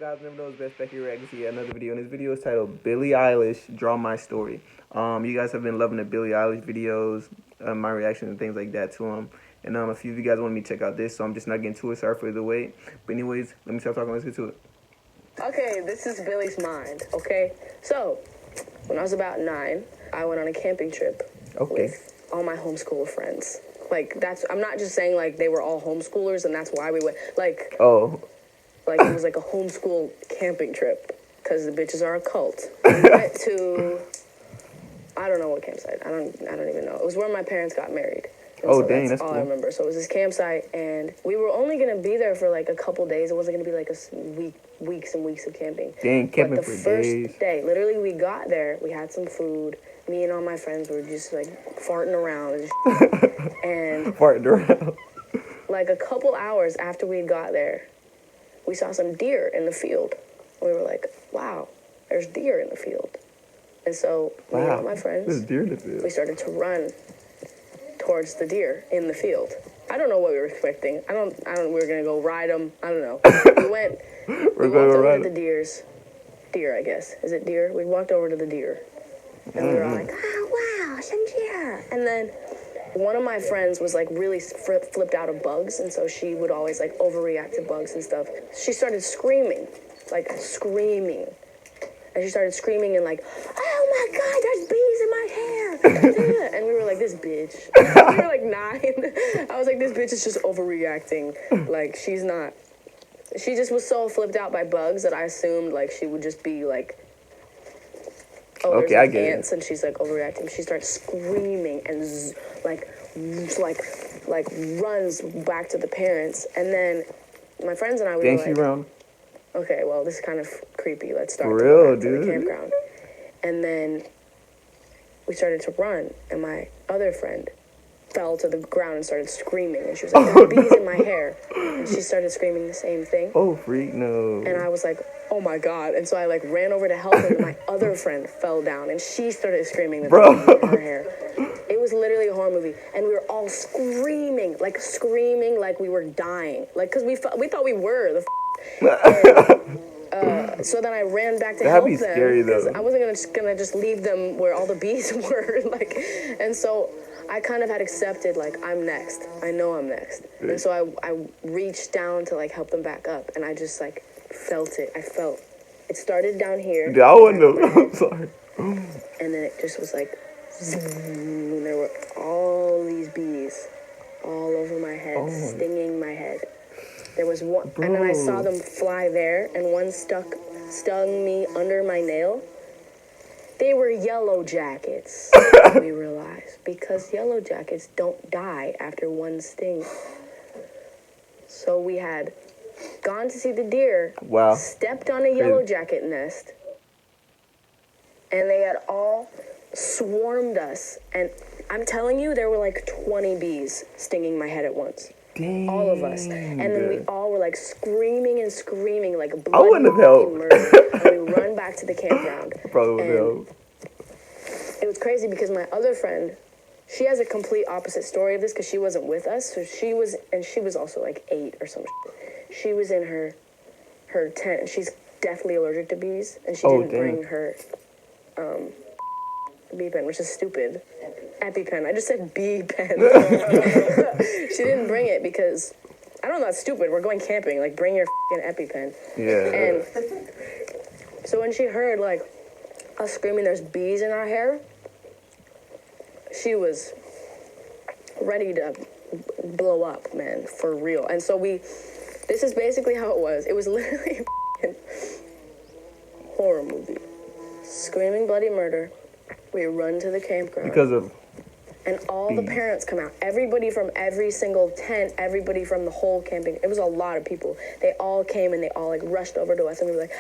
guys? Never know it's best back here reacting to another video, and this video is titled Billie Eilish Draw My Story. You guys have been loving the Billie Eilish videos, my reactions and things like that to them. And a few of you guys wanted me to check out this, so I'm just not getting to it. Sorry for the wait. But anyways, let me start talking. Let's get to it. Okay, this is Billie's mind, okay? So, when I was about 9, I went on a camping trip with all my homeschool friends. Like, I'm not just saying, like, they were all homeschoolers and that's why we went, like... Oh. Like, it was like a homeschool camping trip, because the bitches are a cult. We went to... I don't know what campsite. I don't even know. It was where my parents got married. And so dang, that's all cool. I remember. So it was this campsite, and we were only going to be there for like a couple days. It wasn't going to be like weeks and weeks of camping. Dang, camping but for the first days. day, literally, we got there. We had some food. Me and all my friends were just like farting around and farting around. Like a couple hours after we got there, we saw some deer in the field. We were like, "Wow, there's deer in the field." And so me and all my friends, there's deer in the field. we started to run towards the deer in the field. I don't know what we were expecting. We were gonna go ride them. I don't know. We walked over to the deer, I guess. Is it deer? We walked over to the deer. And we were all like, "Oh, wow, some deer." And then one of my friends was like really flipped out of bugs. And so she would always like overreact to bugs and stuff. She started screaming. And she started screaming and like, "Oh my God, there's bees in my hair." And we were like, "This bitch." We were like 9. I was like, "This bitch is just overreacting. Like, she's not." She just was so flipped out by bugs that I assumed like she would just be like, "Oh, there's like ants," and she's like overreacting. She starts screaming and like runs back to the parents. And then my friends and I, we were like, okay, well, this is kind of creepy. Let's start to go back to the campground. And then we started to run, and my other friend fell to the ground and started screaming. And she was like, "There's bees in my hair." And she started screaming the same thing. Oh, freak, no. And I was like, "Oh my God." And so I like ran over to help him, and my other friend fell down, and she started screaming that there was bees in her hair. It was literally a horror movie. And we were all screaming like we were dying. Like, because we thought we were the so then I ran back to help them. That'd be scary, though. I wasn't gonna just leave them where all the bees were. And so I kind of had accepted, like, I'm next. I know I'm next. And so I reached down to, like, help them back up. And I just, like, felt it. It started down here. I wouldn't know. I'm sorry. And then it just was like, and there were all these bees all over my head, stinging my head. There was one, and then I saw them fly there, and one stung me under my nail. They were yellow jackets, we realized, because yellow jackets don't die after one sting. So we had gone to see the deer, stepped on a yellow jacket nest, and they had all swarmed us. And I'm telling you, there were like 20 bees stinging my head at once. Dang. All of us. And then we all were like screaming and screaming like bloody I wouldn't have helped. murder. And we run back to the campground. Probably wouldn't have helped. It was crazy because my other friend, she has a complete opposite story of this because she wasn't with us. So she was also like 8 or some shit. She was in her tent, and she's deathly allergic to bees, and she didn't bring her bee pen, which is stupid. EpiPen. I just said bee pen. She didn't bring it because, I don't know, that's stupid. We're going camping. Like, bring your EpiPen. Yeah. And so when she heard, like, us screaming, "There's bees in our hair," she was ready to blow up, man, for real. And so this is basically how it was. It was literally a horror movie. Screaming bloody murder. We run to the campground. And all the parents come out. Everybody from every single tent, everybody from the whole camping. It was a lot of people. They all came and they all like rushed over to us, and we were like,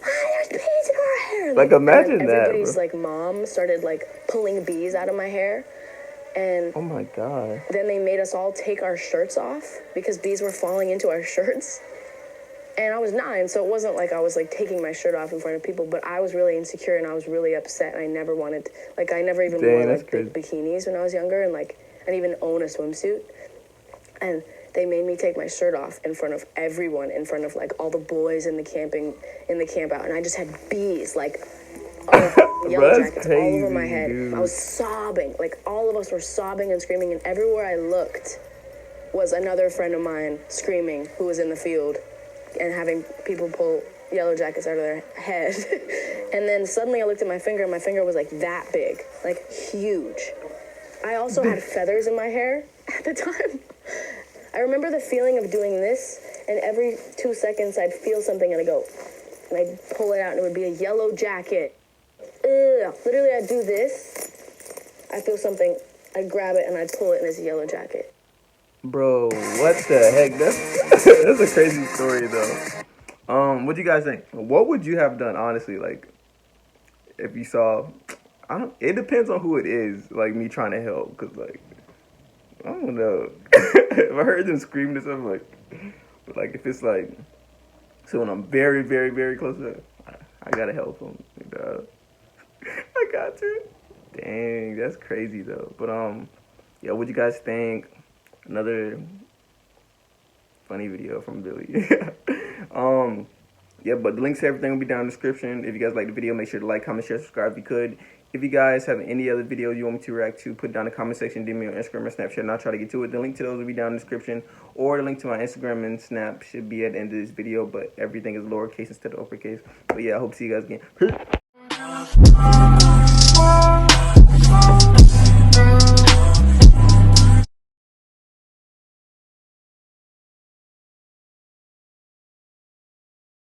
"There's bees in our hair." Like, imagine that. Everybody's like mom started like pulling bees out of my hair. And oh my God. Then they made us all take our shirts off because bees were falling into our shirts. And I was 9, so it wasn't like I was like taking my shirt off in front of people, but I was really insecure and I was really upset, and I never wanted, like, I never even wore like big bikinis when I was younger, and like I didn't even own a swimsuit. And they made me take my shirt off in front of everyone, in front of like all the boys in the camp out, and I just had bees like yellow jackets all over my head. Dude. I was sobbing, like all of us were sobbing and screaming, and everywhere I looked was another friend of mine screaming who was in the field and having people pull yellow jackets out of their head. And then suddenly I looked at my finger, and my finger was like that big, like huge. I also had feathers in my hair at the time. I remember the feeling of doing this, and every 2 seconds I'd feel something and I'd go, and I'd pull it out and it would be a yellow jacket. Ugh. Literally I'd do this, I'd feel something, I'd grab it and I'd pull it and it's a yellow jacket. Bro, what the heck? That's a crazy story though. What do you guys think? What would you have done, honestly, like, if you saw, it depends on who it is, like, me trying to help, because, like, I don't know. If I heard them screaming or something, but, like, if it's, like, someone I'm very, very, very close to, I gotta help them. I got to. Dang, that's crazy, though. But, yeah, what do you guys think? Another funny video from Billy. Yeah, but the links to everything will be down in the description. If you guys like the video, make sure to like, comment, share, subscribe if you could. If you guys have any other videos you want me to react to, put it down in the comment section, DM me on Instagram or Snapchat, and I'll try to get to it. The link to those will be down in the description, or the link to my Instagram and Snap should be at the end of this video, but everything is lowercase instead of uppercase. But yeah, I hope to see you guys again.